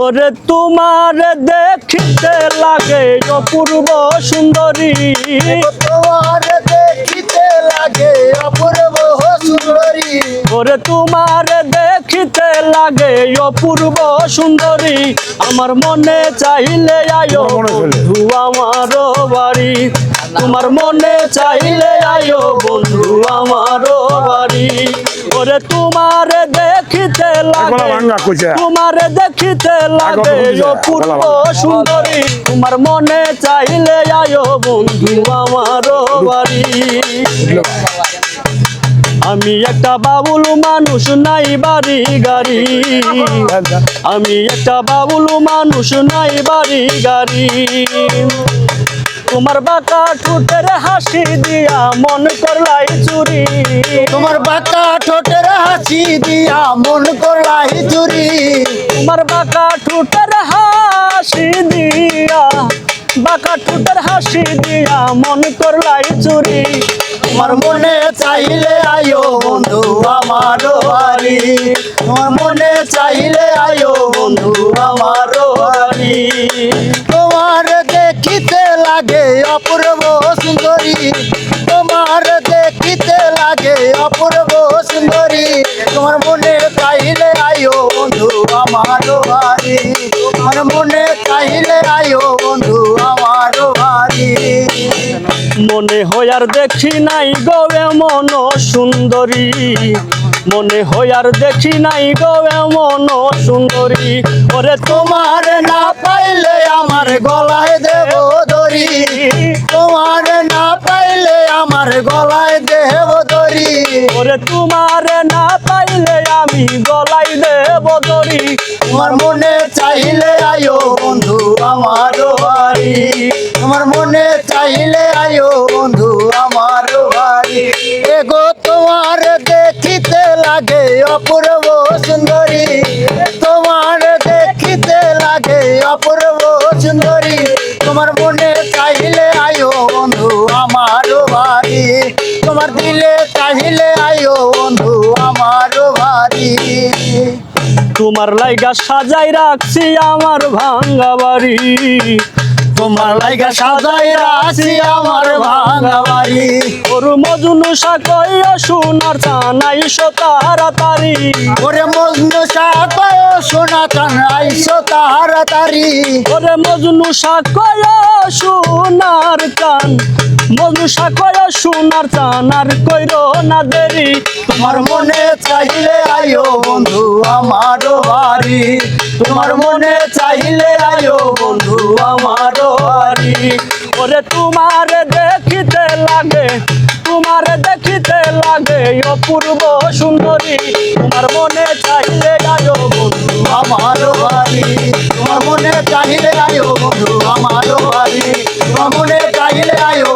ওরে তোমার দেখিতে লাগে অপূর্ব সুন্দরী, তোমার দেখিতে লাগে অপূর্ব সুন্দরী। ওরে তোমার দেখিতে লাগে অপূর্ব সুন্দরী। আমার মনে চাইলে আয়ো বন্ধু আমার বাড়ি, তোমার মনে চাইলে আয়ো বন্ধু আমার বাড়ি। ওরে তোমার দেখিতে লাগে, তোমার দেখিতে লাগে অপূর্ব সুন্দরী। তোমার মনে চাইলে আয়ো বন্ধু আমার বাড়ি। আমি একটা বাবুল মানুষ, নাই বাড়ি গাড়ি। আমি একটা বাবুল মানুষ, নাই বাড়ি গাড়ি। তোমার বাঁকা ঠোঁটের হাসি দিয়া মন করলাই চুরি, তোমার বাঁকা ঠোঁটের হাসি দিয়া মন করলাই চুরি। তোমার বাঁকা ঠোঁটের হাসি দিয়া, বাঁকা ঠোঁটের হাসি দিয়া মন করলাই চুরি। তোমার মনে চাইলে আয়ো বন্ধু আমার বাড়ি, তোমার মনে চাইলে আয়ো বন্ধু আমার বাড়ি। তোমার দেখিতে লাগে অপূর্ব সুন্দরী, তোমার দেখিতে লাগে অপূর্ব সুন্দরী। তোমার মনে চাইলে আয়ো বন্ধু আমার বাড়ি, তোমার মনে চাইলে আয়ো বন্ধু আমার বাড়ি। মনে হয় আর দেখি নাই গো এমন সুন্দরী, মনে হয় আর দেখি নাই গো এমন সুন্দরী। ওরে তোমার না পাইলে আমার গলায় দেব দড়ি, তোমার না পাইলে আমার গলায় দেব দড়ি। ওরে তোমার না পাইলে আমি গলাই দেব দড়ি। তোমার মনে চাইলে আয়ো বন্ধু আমার বাড়ি, তোমার মনে চাইলে আয়ো বন্ধু আমার বাড়ি। এগো তোমার দেখিতে লাগে অপূর্ব সুন্দরী, তোমার দেখিতে লাগে অপূর্ব সুন্দরী। তোমার মনে চাইলে আয়ো বন্ধু আমার বাড়ি, তোমার দিলে চাইলে আয়ো বন্ধু আমার বাড়ি। তোমার লাইগা সাজাই রাখছি আমার ভাঙ্গা বাড়ি, তোমার লাইগা সাজাই রাখছি আমার ভাঙা বাড়ি। ওর মজনু সাকয় সোনার চানাইশো তাড়াতাড়ি, ওরে মজনু সাকয় সোনা চান আইসো তাড়াতাড়ি। ওরে মজনু সাকয় সোনার চান, মজনু সাকয় সোনার চান আর কইরো না দেরি। তোমার মনে চাইলে আয়ো বন্ধু আমার বাড়ি, তোমার মনে চাইলে আয়ো বন্ধু আমার বাড়ি। ওরে তোমার দেখিতে লাগে, তোমার দেখিতে লাগে অপূর্ব সুন্দরী। তোমার মনে চাইলে আয়ো বন্ধু আমার বাড়ি, তোমার মনে চাইলে আয়ো বন্ধু আমার বাড়ি, তোমার মনে চাইলে আয়ো